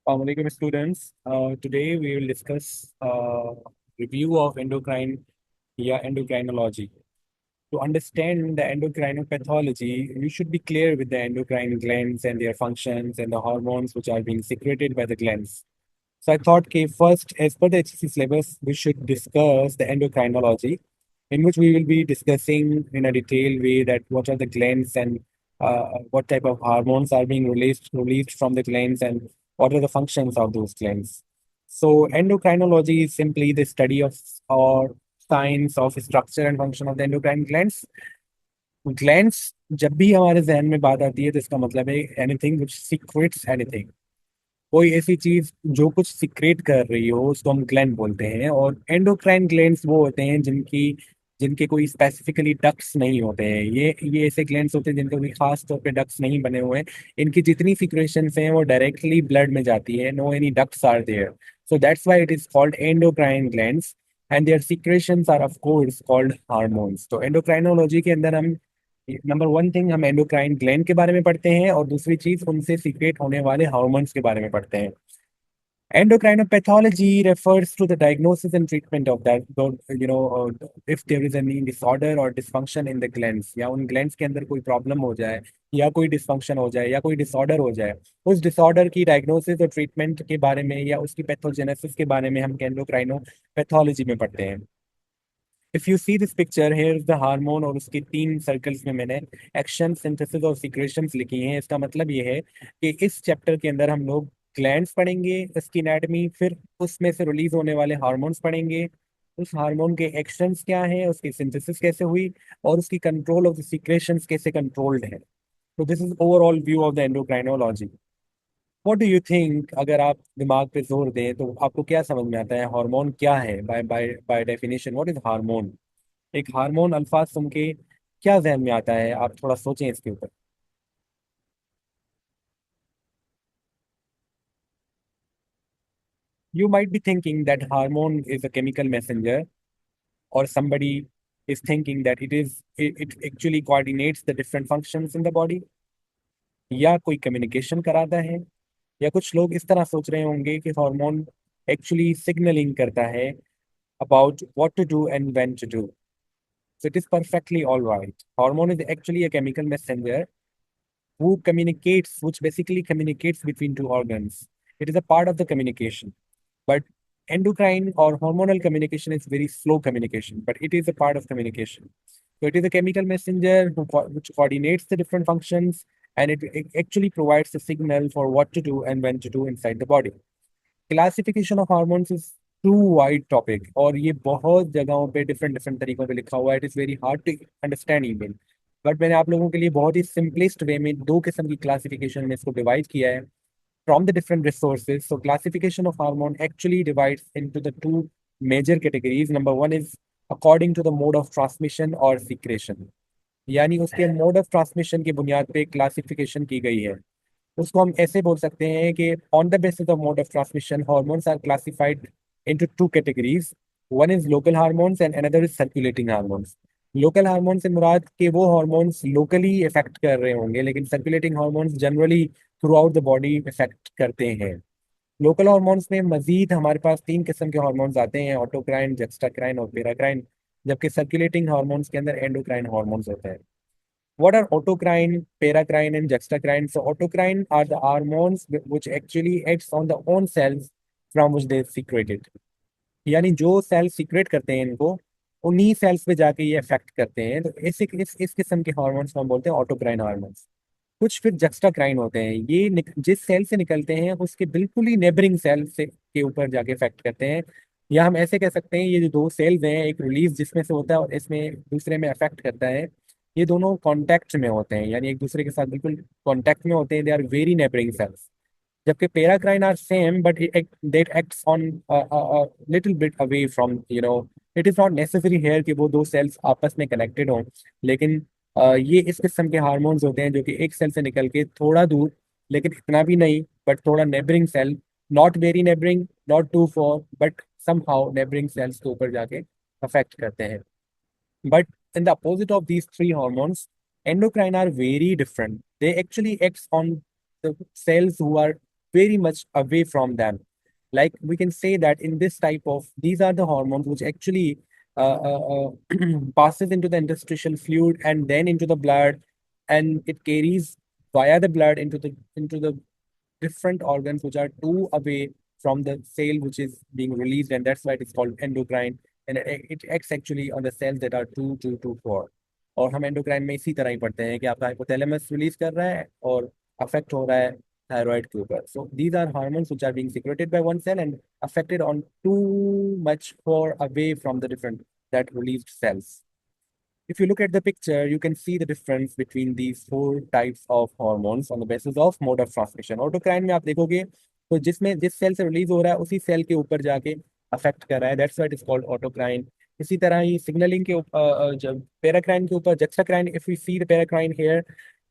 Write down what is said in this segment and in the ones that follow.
Assalamualaikum students. Today we will discuss review of endocrine endocrinology. To understand the endocrinopathology, you should be clear with the endocrine glands and their functions and the hormones which are being secreted by the glands. So I thought, okay, first, as per the HCC syllabus, we should discuss the endocrinology, in which we will be discussing in a detailed way that what are the glands and what type of hormones are being released from the glands and what are the functions of those glands. So endocrinology is simply the study of or science of structure and function of the endocrine glands. Glands जब भी हमारे जहन में बात आती है तो इसका मतलब है एनीथिंग विच सीक्रेट्स एनीथिंग, कोई ऐसी चीज जो कुछ सिक्रेट कर रही हो उसको हम ग्लैंड बोलते हैं। और एंडोक्राइन ग्लैंड्स वो होते हैं जिनकी जिनके कोई स्पेसिफिकली डक्ट्स नहीं होते हैं। ये ऐसे ग्लैंड्स होते हैं जिनके कोई खास तौर पे डक्ट्स नहीं बने हुए हैं। इनकी जितनी सिक्रेशंस हैं वो डायरेक्टली ब्लड में जाती है। No any ducts are there, so that's why it is called endocrine glands and their secretions are of course called hormones. तो एंडोक्राइनोलॉजी के अंदर हम नंबर वन थिंग हम एंडोक्राइन ग्लैंड के बारे में पढ़ते हैं और दूसरी चीज उनसे सीक्रेट होने वाले हार्मोन्स के बारे में पढ़ते हैं। Endocrinopathology refers to the diagnosis and treatment of that, if there is any disorder or dysfunction in the glands, या उन glands के अंदर कोई प्रॉब्लम हो जाए या कोई डिस्फंक्शन हो जाए या कोई डिसऑर्डर हो जाए, उस डिसऑर्डर की डायग्नोसिस और ट्रीटमेंट के बारे में या उसकी पैथोजेनेसिस के बारे में हम एंडोक्राइनोपैथोलॉजी में पढ़ते हैं। If you see this picture, here is the hormone और उसके तीन सर्कल्स में मैंने एक्शन, सिंथेसिस और सीक्रेशंस लिखी हैं। इसका मतलब ये है कि इस चैप्टर के अंदर हम लोग ग्लैंड्स पढ़ेंगे, इसकी एनाटमी, फिर उसमें से रिलीज होने वाले हार्मोन्स पढ़ेंगे, उस हार्मोन के एक्शंस क्या हैं, उसकी सिंथेसिस कैसे हुई और उसकी कंट्रोल ऑफ द सीक्रेशंस कैसे कंट्रोल्ड है। तो this is overall view of the endocrinology. What do you think, अगर आप दिमाग पे जोर दें तो आपको क्या समझ में आता है? हार्मोन क्या है? By by by definition what is hormone? एक हार्मोन अल्फाज सुन के क्या जहन में आता है? आप थोड़ा सोचें इसके ऊपर। You might be thinking that hormone is a chemical messenger, or somebody is thinking that it actually coordinates the different functions in the body, या कोई कम्युनिकेशन कराता है, या कुछ लोग इस तरह सोच रहे होंगे कि हार्मोन एक्चुअली सिग्नलिंग करता है about what to do and when to do. So it is perfectly all right. Hormone is actually a chemical messenger which basically communicates between two organs. It is a part of the communication. But endocrine or hormonal communication is very slow communication, but it is a part of communication. So it is a chemical messenger which coordinates the different functions, and it actually provides a signal for what to do and when to do inside the body. Classification of hormones is too wide topic, और ये बहुत जगहों पे different different तरीकों पे लिखा हुआ है। It is very hard to understand even, but मैंने आप लोगों के लिए बहुत ही सिंपलेस्ट वे में दो किस्म की क्लासिफिकेशन में इसको डिवाइड किया है from the different resources. So classification of hormone actually divides into the two major categories. Number one is according to the mode of transmission or secretion, यानी उसके मोड ऑफ ट्रांसमिशन की बुनियाद पे classification की गई है। उसको हम ऐसे बोल सकते हैं कि on the basis of mode of transmission hormones are classified into two categories. One is local hormones and another is circulating hormones. Local hormone से मुराद के वो हार्मोन्स लोकली इफेक्ट कर रहे होंगे, लेकिन circulating hormones generally through out the body effect करते हैं। लोकल हार्मोन्स में मजीद हमारे पास तीन किस्म के हार्मोन्स आते हैं, ऑटोक्राइन, जेक्स्टाक्राइन और पेराक्राइन, जबकि सर्कुलेटिंग हार्मोन्स के अंदर एंडोक्राइन हार्मोन्स होते हैं। What are autocrine, paracrine, and juxtacrine? So autocrine are the hormones which actually acts on the own cells from which they secreted. यानी जो सेल सीक्रेट करते हैं इनको, उन्हीं सेल्स पे जाके ये इफेक्ट करते हैं। तो इस किस्म के हार्मोन्स को हम बोलते हैं ऑटोक्राइन हार्मोन्स। कुछ फिर जक्स्टाक्राइन होते हैं, ये जिस सेल से निकलते हैं उसके बिल्कुल ही नेबरिंग सेल से के ऊपर जाके इफेक्ट करते हैं। या हम ऐसे कह सकते हैं ये जो दो सेल्स हैं, एक रिलीज जिसमें से होता है और इसमें दूसरे में अफेक्ट करता है, ये दोनों कॉन्टैक्ट में होते हैं, यानी एक दूसरे के साथ बिल्कुल कॉन्टैक्ट में होते हैं। They are very neighbouring cells. जबकि paracrine are same but that acts on little bit away from, it is not necessary here कि वो दो सेल्स आपस में कनेक्टेड हों, लेकिन ये इस किस्म के हार्मोन्स होते हैं जो कि एक सेल से निकल के थोड़ा दूर, लेकिन इतना भी नहीं, बट थोड़ा neighbouring cell, not very neighbouring, not too far, but somehow neighbouring cells के ऊपर जाके अफेक्ट करते हैं। But in the opposite of these three hormones, endocrine are very different. They actually act on the cells who are very much away from them. Like we can say that in this type of, these are the hormones which actually passes into the interstitial fluid and then into the blood, and it carries via the blood into the different organs which are too away from the cell which is being released, and that's why it is called endocrine. And it acts actually on the cells that are too poor. और हम endocrine में इसी तरह ही पढ़ते हैं कि आपका hypothalamus release कर रहा है और अफेक्ट हो रहा है thyroid के ऊपर. So these are hormones which are being secreted by one cell and affected on too much far away from the different that released cells. If you look at the picture, you can see the difference between these four types of hormones on the basis of mode of transmission. Autocrine में आप देखोगे तो जिसमें जिस cell से release हो रहा है उसी सेल के ऊपर जाके अफेक्ट कर रहा है, that's why it is called autocrine. इसी तरह ही सिग्नलिंग के जब पेराक्राइन के ऊपर juxtacrine, if you see the paracrine here,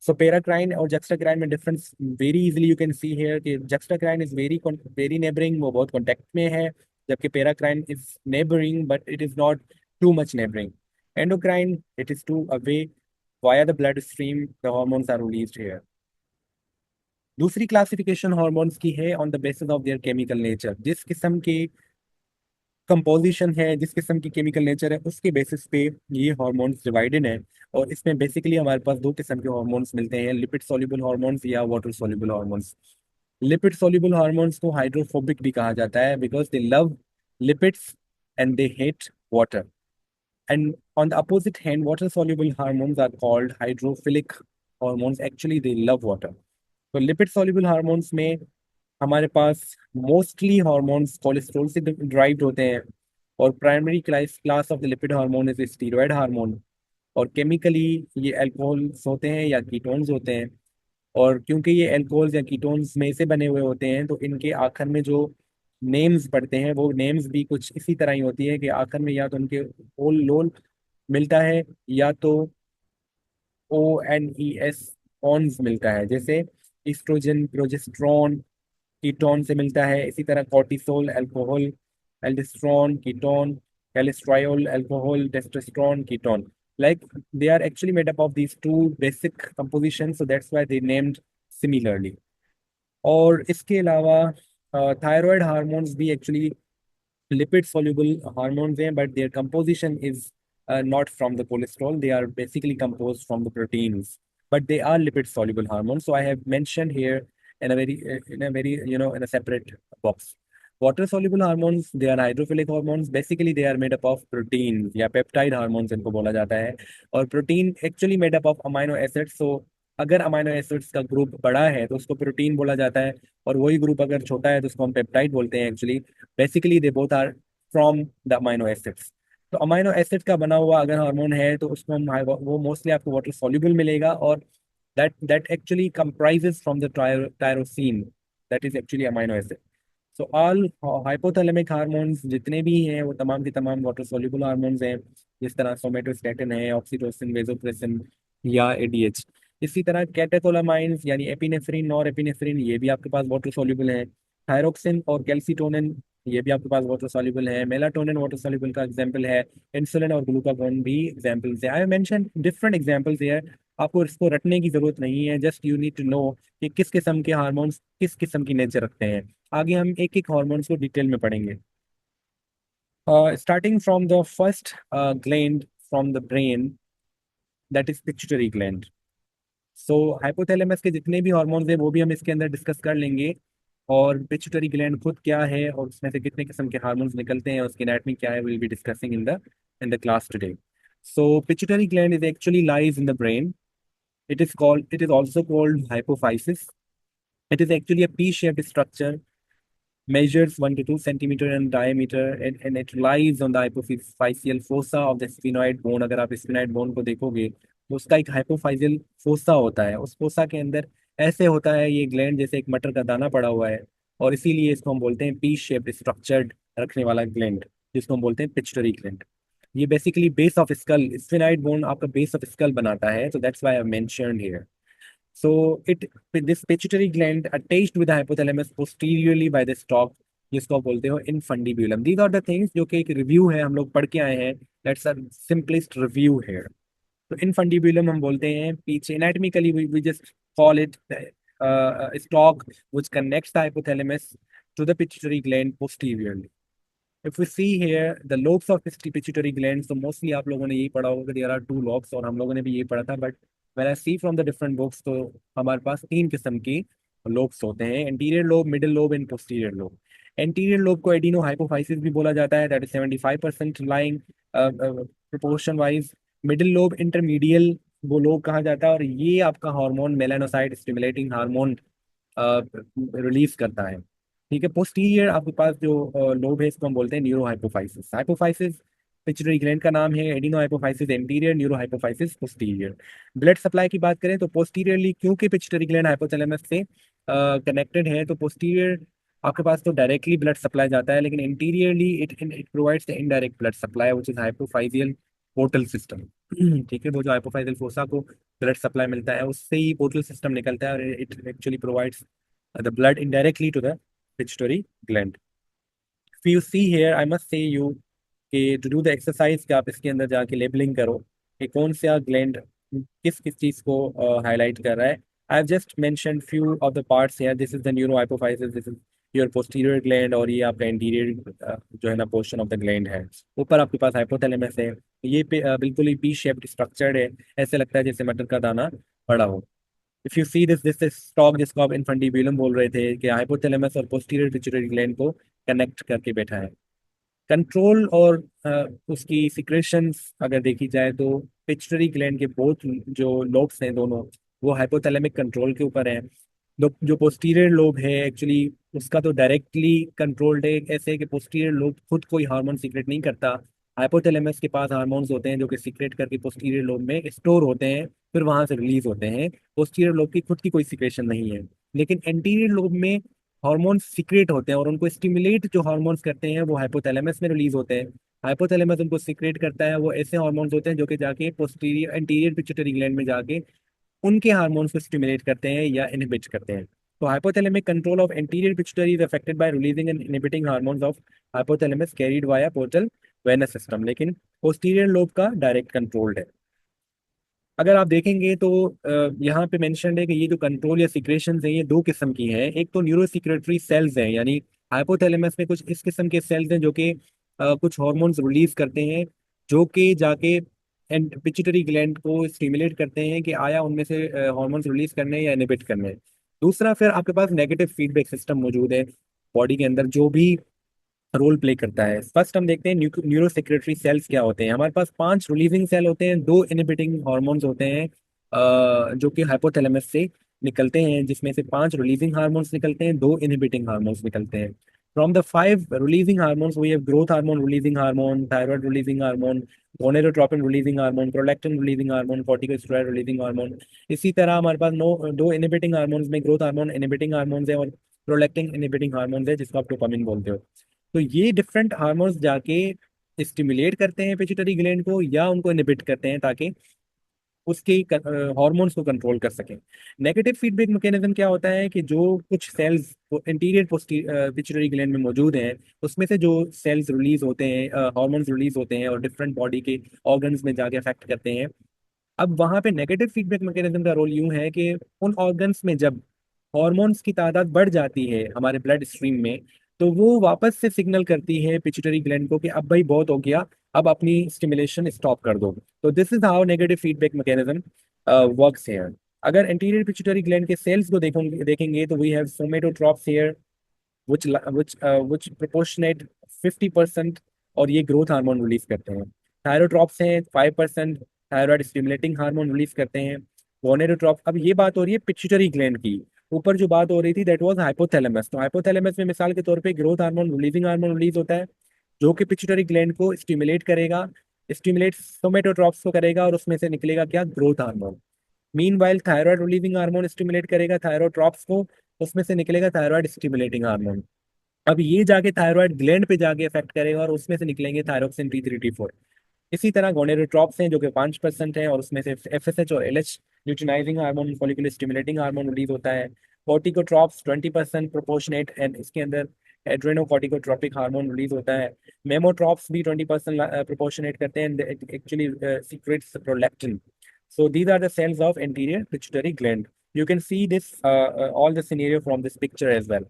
so paracrine और जक्स्टाक्राइन में difference very easily you can see here कि जक्स्टाक्राइन इज वेरी नेबरिंग, वो बहुत कॉन्टेक्ट में है, जबकि paracrine is neighbouring but it is not too much neighboring. Endocrine, it is too away. Via the bloodstream, the hormones are released here. दूसरी classification hormones की है on the basis of their chemical nature. जिस किस्म की composition है, जिस किस्म की केमिकल नेचर है, उसके बेसिस पे ये हॉर्मोन्स डिवाइडेड हैं. और इसमें बेसिकली हमारे पास दो किस्म के हॉर्मोन्स मिलते हैं, लिपिड सॉल्युबल हॉर्मोन्स या water soluble hormones. Lipid soluble hormones को हाइड्रोफोबिक भी कहा जाता है because they love lipids and they hate water. And on the opposite hand, water-soluble hormones are called hydrophilic hormones. Actually, they love water. तो lipid-soluble hormones में हमारे पास mostly hormones cholesterol से derived होते हैं. और primary class of the lipid hormone is steroid hormone. और chemically ये alcohols होते हैं या कीटोन्स होते हैं. और क्योंकि ये अल्कोहल्स या कीटोन्स में से बने हुए होते हैं तो इनके आखिर में जो नेम्स पड़ते हैं वो नेम्स भी कुछ इसी तरह ही होती है कि आखिर में या तो उनके ओल लोल मिलता है या तो ONES ऑन्स मिलता है. जैसे इस्ट्रोजन प्रोजेस्ट्रॉन कीटोन से मिलता है, इसी तरह cortisol alcohol, aldosterone ketone, calcitriol alcohol, testosterone ketone. Like they are actually made up of these two basic compositions, so that's why they named similarly. और इसके अलावा थायराइड हार्मोन्स भी एक्चुअली lipid soluble hormones हैं, but their composition is not from the cholesterol. They are basically composed from the proteins, but they are lipid soluble hormones. So I have mentioned here in a very in a separate box. Water soluble hormones, they are hydrophilic hormones. Basically they are made up of proteins या peptide hormones इनको बोला जाता है. और protein actually made up of amino acids. So अगर amino acids का group बड़ा है तो उसको प्रोटीन बोला जाता है, और वही ग्रुप अगर छोटा है तो उसको हम पेप्टाइड बोलते हैं. Actually basically they both are from the amino acids. तो अमाइनो एसिड का बना हुआ अगर हार्मोन है तो उसको हम वो मोस्टली आपको वाटर सॉल्युबल मिलेगा. और that actually comprises from the tyrosine, that is actually amino acid. So all hypothalamic hormones जितने भी हैं वो तमाम के तमाम वाटर सॉल्युबल हार्मोन्स हैं, जिस तरह सोमेटोस्टेटिन है, ऑक्सीटोसिन, वेसोप्रेसिन या ADH. इसी तरह कैटेकोलामाइंस यानी एपिनेफ्रिन और एपिनेफ्रिन ये भी आपके पास वाटर सॉल्युबल है. थायरोक्सिन और कैल्सीटोनिन ये भी आपके पास वाटर सॉल्युबल है. मेलाटोनिन वाटर सॉल्युबल का एग्जांपल है. इंसुलिन और ग्लूकागॉन भी एग्जांपल्स है. I have mention different examples here. आपको इसको रटने की जरूरत नहीं है, just you need to know कि किस किस्म के हार्मोन्स किस किस्म की नेचर रखते हैं. आगे हम एक एक हार्मोन्स को डिटेल में पढ़ेंगे. Starting from the first gland from the brain, that is pituitary gland. So hypothalamus के जितने भी हॉर्मोन्स हैं वो भी हम इसके अंदर डिस्कस कर लेंगे. और पिट्यूटरी ग्लैंड खुद क्या है और उसमें से कितने किस्म के हार्मोन्स निकलते हैं, उसकी एनाटॉमी क्या है, will be discussing in the class today. So pituitary gland is actually lies in the brain. It is also called hypophysis. It is actually a P-shaped structure, measures 1 to 2 centimeter in diameter, and it lies on the hypophyseal fossa of the sphenoid bone. अगर आप sphenoid bone को देखोगे तो उसका एक hypophyseal fossa होता है. उस fossa के अंदर ऐसे होता है ये ग्लैंड जैसे एक मटर का दाना पड़ा हुआ है, और इसीलिए इसको हम बोलते हैं पी शेप्ड स्ट्रक्चर्ड रखने वाला ग्लैंड, जिसको हम बोलते हैं पिट्यूटरी ग्लैंड. ये basically base of skull, sphenoid bone आपका बेस ऑफ स्कल बनाता है, so that's why I mentioned here. So this pituitary gland attached with the hypothalamus posteriorly by the stalk, जिसको आप बोलते हो infundibulum. These are the things जो कि एक रिव्यू है, हम लोग पढ़ के आए हैं. That's a simplest review here. तो infundibulum हम बोलते हैं पीछे, anatomically we just call it stalk which connects the hypothalamus to the pituitary gland posteriorly. If we see here the lobes of pituitary glands, तो mostly आप लोगों ने यही पढ़ा होगा कि there are two lobes, और हम लोगों ने भी यही पढ़ा था, but when I see from the different books, तो हमारे पास तीन किस्म की lobes होते हैं: anterior lobe, middle lobe and posterior lobe. Anterior lobe को adenohypophysis भी बोला जाता है, that is 75% lying proportion wise. Middle lobe intermedial वो लोब कहा जाता है, और ये आपका hormone melanocyte stimulating hormone release करता है। ठीक है, पोस्टीरियर आपके पास जो लोब है इसको हम बोलते हैं neuro hypophysis. Hypophysis pituitary gland का नाम है, adeno hypophysis anterior, neuro hypophysis posterior. Blood supply की बात करें तो पोस्टीरियरली, क्योंकि पिट्यूटरी ग्लैंड हाइपोथैलेमस से कनेक्टेड है, तो पोस्टीरियर आपके पास तो डायरेक्टली ब्लड सप्लाई जाता है, लेकिन interiorly it provides the indirect blood supply which is hypophyseal portal system. ठीक है, वो जो हाइपोफाइजियल फोसा को ब्लड सप्लाई मिलता है उससे ही पोर्टल सिस्टम निकलता है, और it actually provides the blood indirectly to the pituitary gland. If you see here, I must say you कि to do the exercise कि आप इसके अंदर जाके लेबलिंग करो कि कौन सा ग्लैंड किस किस चीज को हाईलाइट कर रहा है। I have just mentioned few of the parts here. This is the neuro hypophysis, this is your posterior gland, और ये आपका इंटीरियर जो है ना पोर्शन ऑफ द ग्लैंड है। ऊपर आपके पास हाइपोथैलेमस है, ये बिल्कुल ही पी शेप्ड स्ट्रक्चर्ड है, ऐसे लगता है जैसे मटर का दाना पड़ा हो। If you see this stock जिसको आप इन्फंटिबुलम बोल रहे थे, कि हाइपोथैलेमस और पोस्टीरियर पिट्यूटरी ग्लैंड को कनेक्ट करके बैठा है। कंट्रोल और उसकी सिक्रेशंस अगर देखी जाए तो पिट्यूटरी ग्लैंड के बोथ जो लोब्स हैं दोनों, वो हाइपोथैलेमिक कंट्रोल के ऊपर हैं। जो पोस्टीरियर लोब है एक्चुअली उसका तो डायरेक्टली कंट्रोल्ड है, ऐसे है कि पोस्टीरियर लोब खुद कोई हार्मोन सीक्रेट नहीं करता। हाइपोथैलेमस के पास हार्मोन्स होते हैं जो कि सीक्रेट करके पोस्टीरियर लोब में स्टोर होते हैं, फिर वहां से रिलीज होते हैं। पोस्टीरियर लोब की खुद की कोई सिक्रेशन नहीं है, लेकिन एंटीरियर लोब में हार्मोन्स सीक्रेट होते हैं, और उनको स्टिमुलेट जो हार्मोन्स करते हैं वो हाइपोथैलेमस में रिलीज होते हैं। हाइपोथैलेमस उनको सीक्रेट करता है, वो ऐसे हार्मोन्स होते हैं जो कि जाके पोस्टीरियर एंटीरियर पिट्यूटरी ग्लैंड में जाके उनके हार्मोन्स को स्टिमुलेट करते हैं या इनहिबिट करते हैं। तो hypothalamic control of anterior pituitary is affected by releasing and inhibiting hormones of hypothalamus carried via portal venous system, लेकिन पोस्टीरियर लोब का डायरेक्ट कंट्रोल्ड है। अगर आप देखेंगे तो यहाँ पे मेंशन्ड है कि ये जो कंट्रोल या सिक्रेशन है ये दो किस्म की है। एक तो न्यूरो सिक्रेटरी सेल्स हैं, यानी हाइपोथैलेमस में कुछ इस किस्म के सेल्स हैं जो कि कुछ हॉर्मोन्स रिलीज करते हैं, जो कि जाके एंड पिट्यूटरी ग्लैंड को स्टिमुलेट करते हैं कि आया उनमें से हॉर्मोन्स रिलीज करने हैं या इनहिबिट करने हैं। दूसरा, फिर आपके पास नेगेटिव फीडबैक सिस्टम मौजूद है बॉडी के अंदर, जो भी रोल प्ले करता है। फर्स्ट हम देखते हैं न्यूरो सेक्रेटरी सेल्स क्या होते हैं। हमारे पास 5 रिलीजिंग सेल होते हैं, 2 इनहिबिटिंग हॉर्मोन्स होते हैं जो कि हाइपोथैलेमस से निकलते हैं, जिसमें से 5 रिलीजिंग हार्मोन्स निकलते हैं, 2 इनहिबिटिंग हार्मोन्स निकलते हैं। From the 5 releasing hormones we have growth hormone releasing hormone, thyroid releasing hormone, gonadotropin releasing hormone, prolactin releasing hormone, corticosteroid releasing hormone. इसी तरह हमारे पास 2 इनहिबिटिंग हार्मोन्स में ग्रोथ हार्मोन इनहिबिटिंग हार्मोन्स है, और प्रोलैक्टिन इनहिबिटिंग हार्मोन्स है जिसको आप डोपामिन बोलते हो। तो ये डिफरेंट हार्मोन्स जाके स्टिमुलेट करते हैं पिट्यूटरी ग्लैंड को या उनको इनहिबिट करते हैं, ताकि उसके हार्मोन्स को कंट्रोल कर सकें। नेगेटिव फीडबैक मैकेनिज्म क्या होता है कि जो कुछ सेल्स इंटीरियर पिट्यूटरी ग्लैंड में मौजूद हैं, उसमें से जो सेल्स रिलीज होते हैं, हार्मोन्स रिलीज होते हैं और डिफरेंट बॉडी के ऑर्गन्स में जाके अफेक्ट करते हैं। अब वहां पे नेगेटिव फीडबैक मैकेनिज्म का रोल यूं है कि उन ऑर्गन्स में जब हॉर्मोन्स की तादाद बढ़ जाती है हमारे ब्लड स्ट्रीम में, तो वो वापस से सिग्नल करती है पिट्यूटरी ग्लैंड को कि अब भाई बहुत हो गया, अब अपनी स्टिमुलेशन स्टॉप कर दो। तो this is how negative feedback mechanism works here. अगर एंटीरियर पिट्यूटरी ग्लैंड के सेल्स को देखेंगे तो we have somatotrophs here which proportionate 50%, और ये ग्रोथ हार्मोन रिलीज करते हैं। थायरोट्रॉप्स हैं 5%, थायराइड स्टिमुलेटिंग हार्मोन रिलीज करते हैं। गोनेडोट्रॉप, अब ये बात हो रही है पिट्यूटरी ग्लैंड की। ऊपर जो बात हो रही थी दैट वाज हाइपोथैलेमस। तो हाइपोथैलेमस में मिसाल के तौर पे growth hormone releasing hormone release होता है, जो कि पिट्यूटरी ग्लैंड को स्टिमुलेट करेगा, स्टिमुलेट सोमेटोट्रॉप्स को करेगा, और उसमें से निकलेगा क्या, growth hormone. Meanwhile thyroid relieving hormone stimulate करेगा थायरोट्रॉप्स को, उसमें से निकलेगा थायराइड स्टिमुलेटिंग हार्मोन। अब ये जाके थायराइड ग्लैंड पे जाके इफेक्ट करेगा, और उसमें से निकलेंगे थायरोक्सिन T3 T4। इसी तरह गोनेडोट्रॉप्स हैं जो कि 5% है, और उसमें से FSH और LH luteinizing hormone follicular stimulating hormone release होता है। कॉर्टिकोट्रॉप्स 20% प्रोपोर्शनेट, एंड इसके अंदर एड्रेनोकॉर्टिकोट्रोपिक हार्मोन रिलीज होता है। मेमोट्रॉप्स भी 20% प्रोपोर्शनेट करते हैं, actually secrets prolactin. So these are the cells of anterior pituitary gland. You can see this all the scenario from this picture as well.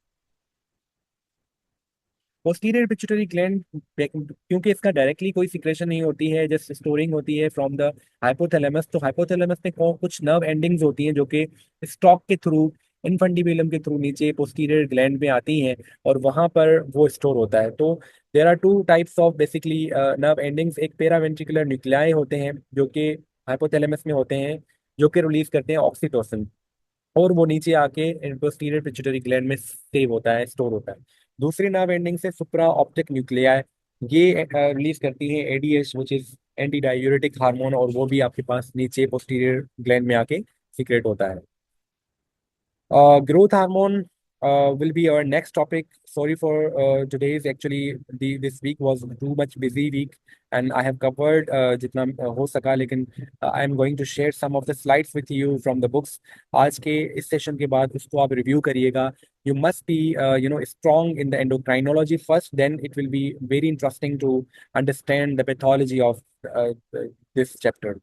Posterior pituitary gland, क्योंकि इसका directly कोई secretion नहीं होती है, जस्ट स्टोरिंग होती है from the hypothalamus. तो hypothalamus में कुछ नर्व एंडिंग्स होती हैं जो कि स्टॉक के थ्रू, इनफंडिबुलम के थ्रू नीचे पोस्टीरियर ग्लैंड में आती हैं और वहां पर वो स्टोर होता है। तो there are two types of basically nerve endings. एक पेरावेंट्रिकुलर न्यूक्लियाई होते हैं जो कि हाइपोथैलेमस में होते हैं, जो कि रिलीज करते हैं ऑक्सीटोसिन, और वो नीचे आके पोस्टीरियर पिट्यूटरी ग्लैंड में सेव होता है, स्टोर होता है। दूसरी नर्व एंडिंग से सुप्रा ऑप्टिक न्यूक्लियाई, ये रिलीज करती है ADH, which is anti diuretic hormone, और वो भी आपके पास नीचे पोस्टीरियर ग्लैंड में आके सीक्रेट होता है। Growth hormone will be our next topic. Sorry for today's. Actually, this week was too much busy week, and I have covered जितना हो सका, लेकिन I am going to share some of the slides with you from the books. आज के इस session के बाद उसको आप रिव्यू करिएगा. You must be strong in the endocrinology first. Then it will be very interesting to understand the pathology of this chapter.